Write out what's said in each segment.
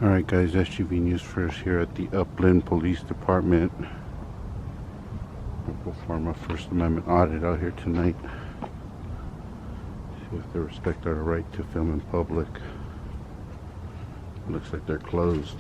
Alright guys, SUV News First here at the Upland Police Department. We'll perform a First Amendment audit out here tonight. See if they respect our right to film in public. Looks like they're closed.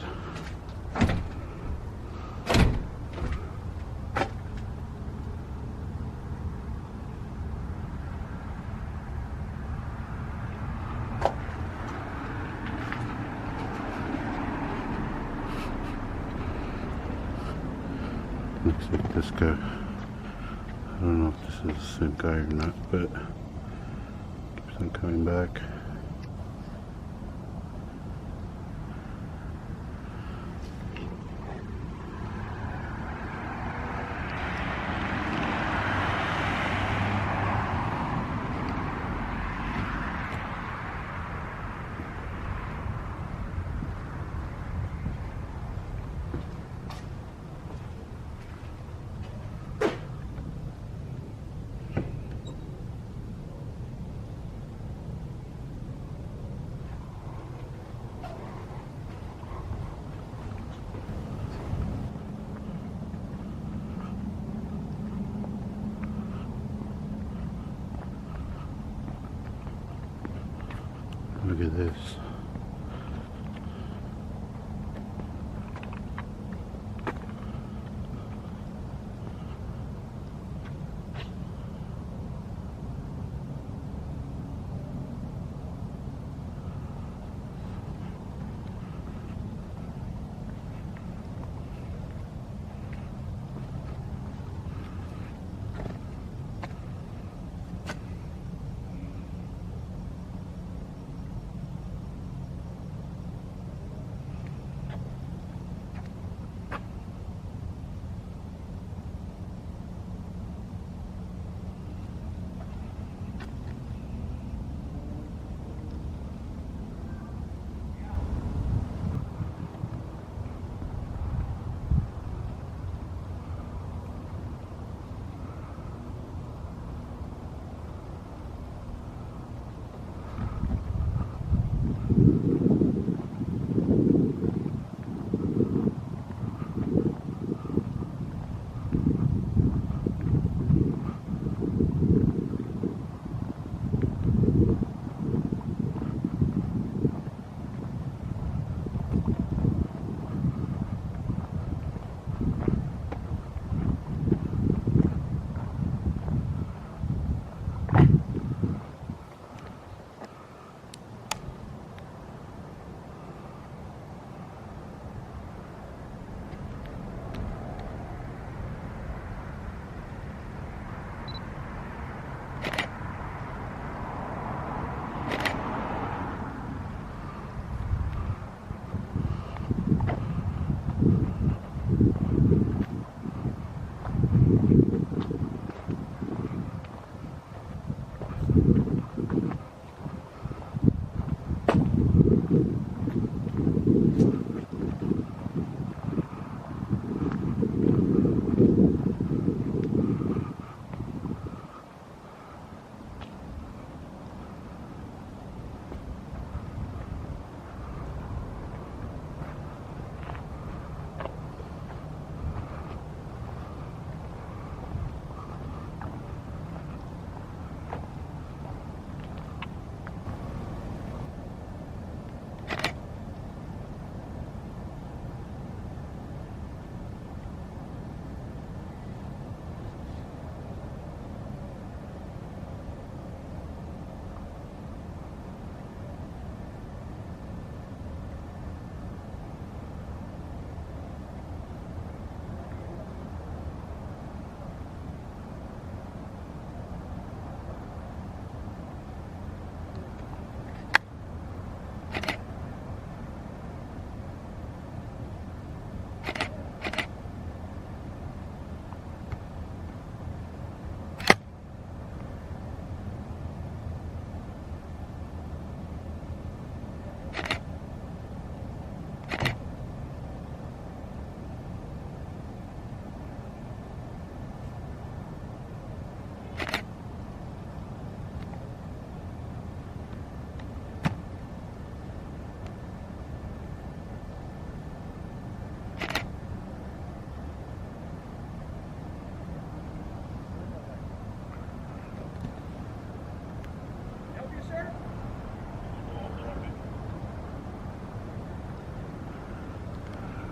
Looks like this guy, I don't know if this is the same guy or not, but keeps on coming back. Look at this.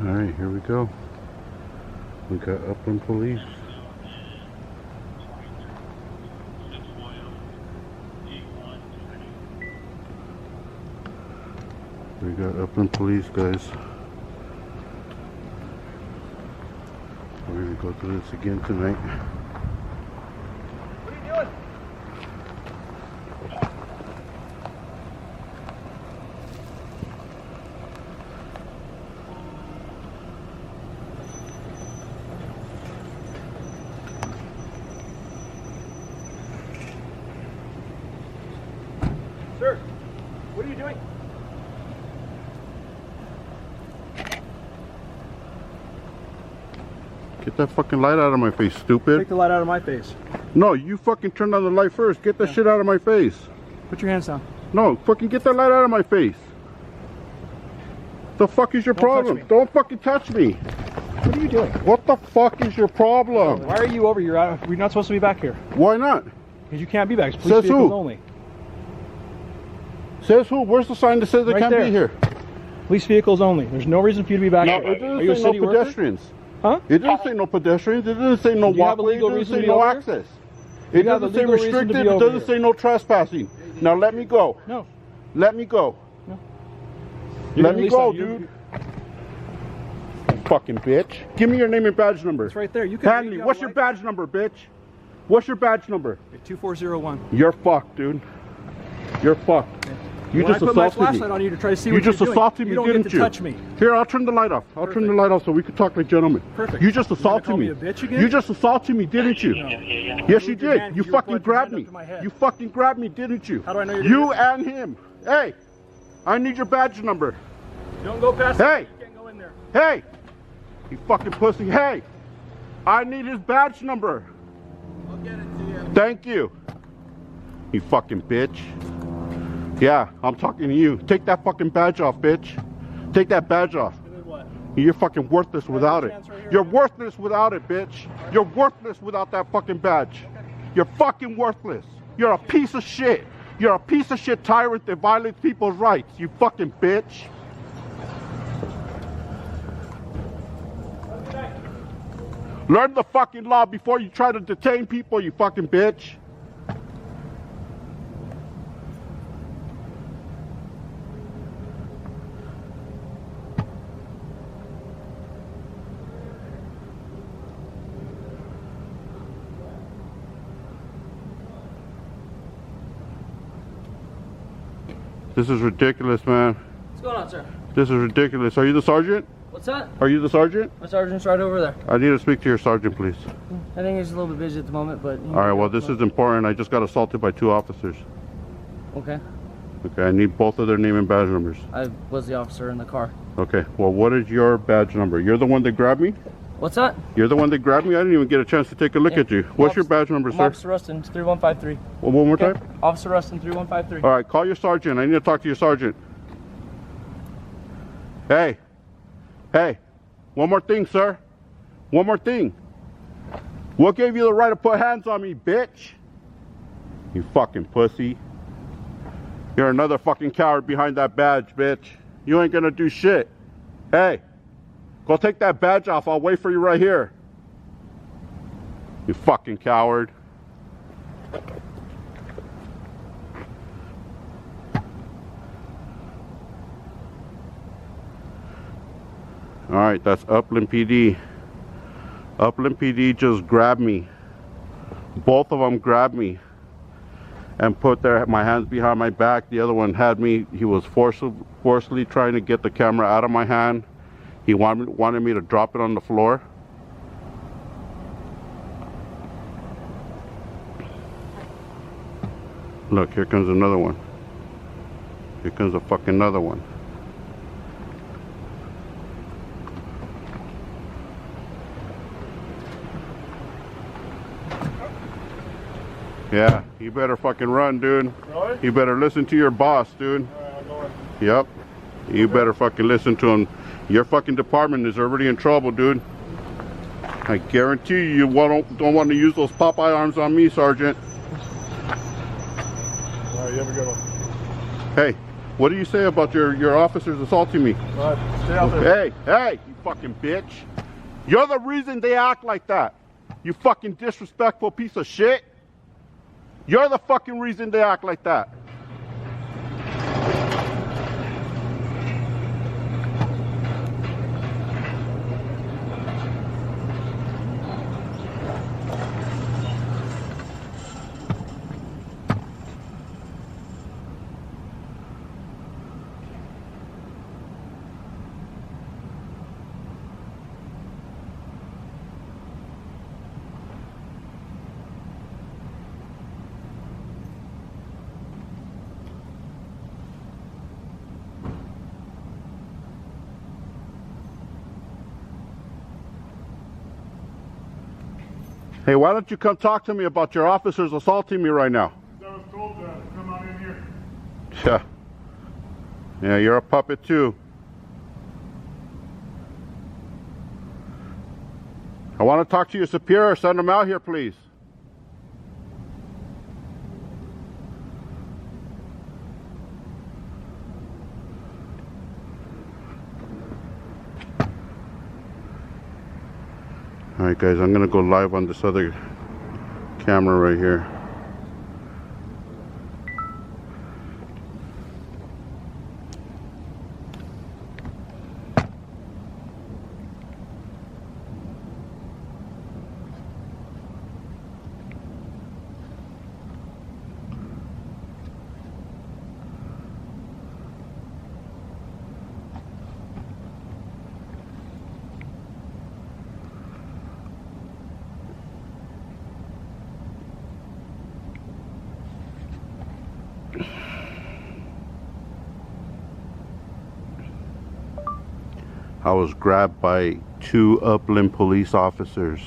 Alright, here we go. We got Upland Police. We got Upland Police, guys. We're gonna go through this again tonight. What are you doing? Sir, what are you doing? Get that fucking light out of my face, stupid. Take the light out of my face. No, you fucking turn on the light first. Get that shit out of my face. Put your hands down. No, fucking get that light out of my face. The fuck is your Don't touch problem? me. Don't fucking touch me. What are you doing? What the fuck is your problem? Why are you over here? We're not supposed to be back here. Why not? Because you can't be back. It's police Says vehicles who? only. Says who? Where's the sign that says they Right can't there. be here? Police vehicles only. There's no reason for you to be back No, here. it Are you a doesn't say city no worker? pedestrians. Huh? It doesn't say no pedestrians. It doesn't say no Do you have a walkways. It legal doesn't reason say to be no over here? access. You It have a doesn't say legal reason to restricted. be It over doesn't here. say no trespassing. Now let me go. No. Let me go. No. Let me go, dude. Fucking bitch. Give me your name and badge number. It's right there. You can. Hanley, what's your badge number, bitch? What's your badge number? 2401. You're fucked, dude. You're fucked. You When just I put my assaulted flashlight me. on you to try to see You what just you're doing. assaulted me, you don't didn't get to you? touch me. Here, I'll turn the light off. I'll turn the light off so we can talk like gentlemen. Perfect. You just You're gonna assaulted call me. me a bitch again? You just assaulted me, didn't you? No. Yes, you Move your did. hand. You You fucking put your grabbed hand me. up to my head. You fucking grabbed me, didn't you? How do I know you're You doing this? and him. Hey, I need your badge number. Don't go past Hey. me. You can't go in there. Hey, you fucking pussy. Hey, I need his badge number. I'll get it to you. Thank you. You fucking bitch. Yeah, I'm talking to you. Take that fucking badge off, bitch. Take that badge off. And then what? You're fucking worthless without it. chance right here. You're worthless without it, bitch. You're worthless without that fucking badge. You're fucking worthless. You're a piece of shit. You're a piece of shit tyrant that violates people's rights. You fucking bitch. Learn the fucking law before you try to detain people, you fucking bitch. This is ridiculous, man. What's going on, sir? This is ridiculous. Are you the sergeant? What's that? Are you the sergeant? My sergeant's right over there. I need to speak to your sergeant, please. I think he's a little bit busy at the moment, but... All right, well, this is important. I just got assaulted by 2 officers. Okay. Okay, I need both of their name and badge numbers. I was the officer in the car. Okay, well, what is your badge number? You're the one that grabbed me? What's that? You're the one that grabbed me? I didn't even get a chance to take a look Yeah. at you. What's your badge number, I'm sir? Officer Rustin, 3153. Well, one more Okay. time? Officer Rustin, 3153. All right, call your sergeant. I need to talk to your sergeant. Hey. Hey. One more thing, sir. One more thing. What gave you the right to put hands on me, bitch? You fucking pussy. You're another fucking coward behind that badge, bitch. You ain't gonna do shit. Hey. Go take that badge off. I'll wait for you right here. You fucking coward. All right, that's Upland PD. Upland PD just grabbed me. Both of them grabbed me and put my hands behind my back. The other one had me. He was forcefully trying to get the camera out of my hand. He wanted me to drop it on the floor. Look, here comes another one. Here comes a fucking another one. Yeah, you better fucking run, dude. Really? You better listen to your boss, dude. Alright, I'll go in. Yep. You better fucking listen to him. Your fucking department is already in trouble, dude. I guarantee you don't want to use those Popeye arms on me, Sergeant. Alright, you have a good one. Hey, What do you say about your officers assaulting me? All right, stay out there. Hey, you fucking bitch. You're the reason they act like that. You fucking disrespectful piece of shit. You're the fucking reason they act like that. Hey, why don't you come talk to me about your officers assaulting me right now? I was told to come on in here. Yeah, you're a puppet too. I want to talk to your superior. Send them out here, please. Alright guys, I'm gonna go live on this other camera right here. I was grabbed by 2 Upland police officers,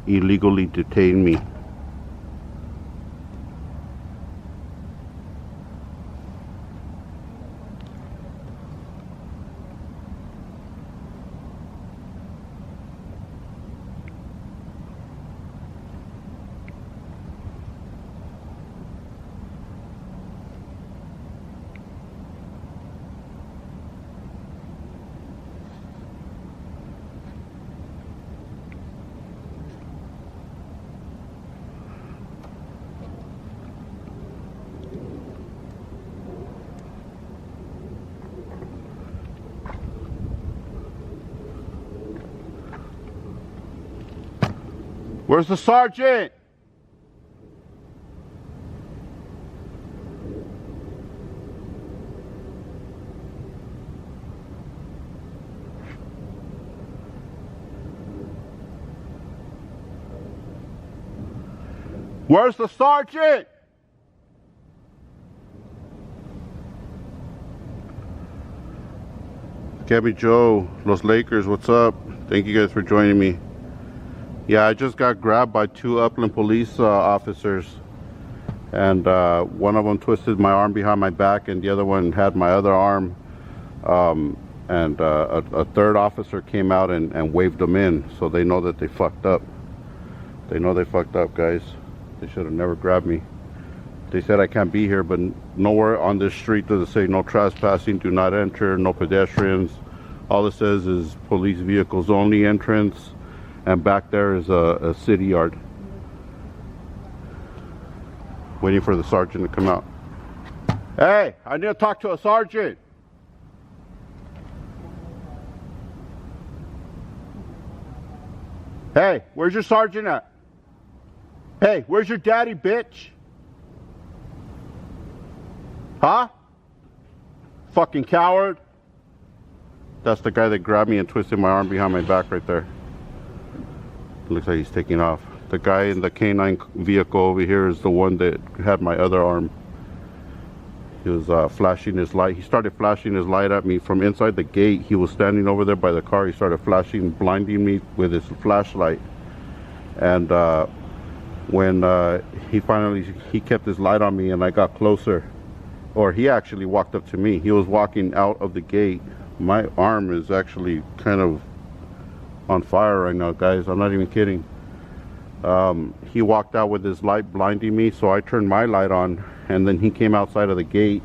illegally detained me. Where's the sergeant? Where's the sergeant? Gabby Joe, Los Lakers, what's up? Thank you guys for joining me. Yeah, I just got grabbed by 2 Upland police officers, and one of them twisted my arm behind my back and the other one had my other arm, and a third officer came out and waved them in, so they know that they fucked up. They know they fucked up, guys. They should have never grabbed me. They said I can't be here, but nowhere on this street does it say no trespassing, do not enter, no pedestrians. All it says is police vehicles only entrance. And back there is a city yard. Waiting for the sergeant to come out. Hey, I need to talk to a sergeant. Hey, where's your sergeant at? Hey, where's your daddy, bitch? Huh? Fucking coward. That's the guy that grabbed me and twisted my arm behind my back right there. Looks like he's taking off. The guy in the canine vehicle over here is the one that had my other arm. He was flashing his light. He started flashing his light at me from inside the gate. He was standing over there by the car. He started flashing, blinding me with his flashlight. And when he kept his light on me and I got closer, or he actually walked up to me. He was walking out of the gate. My arm is actually kind of on fire right now, guys. I'm not even kidding. He walked out with his light blinding me, so I turned my light on, and then he came outside of the gate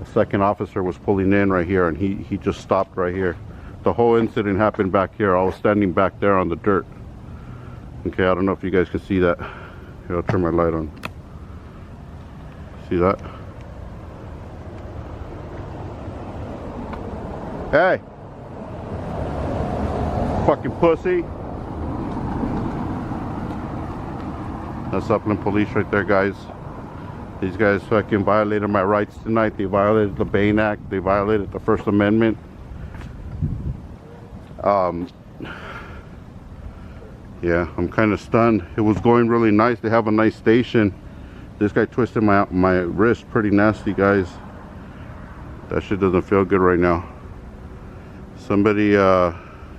A second officer was pulling in right here, and he just stopped right here. The whole incident happened back here. I was standing back there on the dirt. Okay, I don't know if you guys can see that. Here, I'll turn my light on. See that? Hey! Fucking pussy. That's Upland Police right there, guys. These guys fucking violated my rights tonight. They violated the Bain Act. They violated the First Amendment. Yeah, I'm kind of stunned. It was going really nice. They have a nice station. This guy twisted my wrist pretty nasty, guys. That shit doesn't feel good right now. Somebody,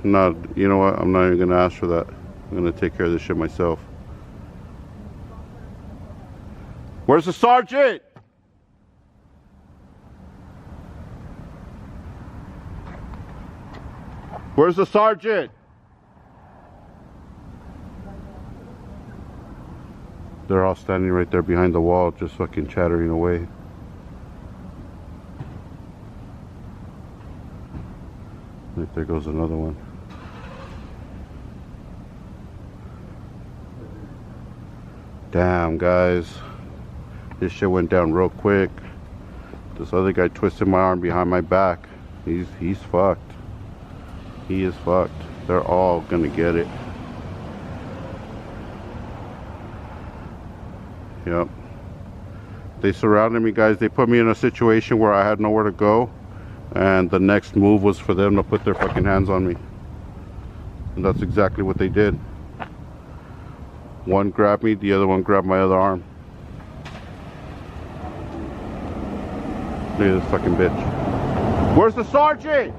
not, you know what? I'm not even gonna ask for that. I'm gonna take care of this shit myself. Where's the sergeant? Where's the sergeant? They're all standing right there behind the wall, just fucking chattering away. Right there goes another one. Damn, guys. This shit went down real quick. This other guy twisted my arm behind my back. He's fucked. He is fucked. They're all gonna get it. Yep. They surrounded me, guys. They put me in a situation where I had nowhere to go. And the next move was for them to put their fucking hands on me. And that's exactly what they did. One grabbed me, the other one grabbed my other arm. Look at this fucking bitch. Where's the sergeant?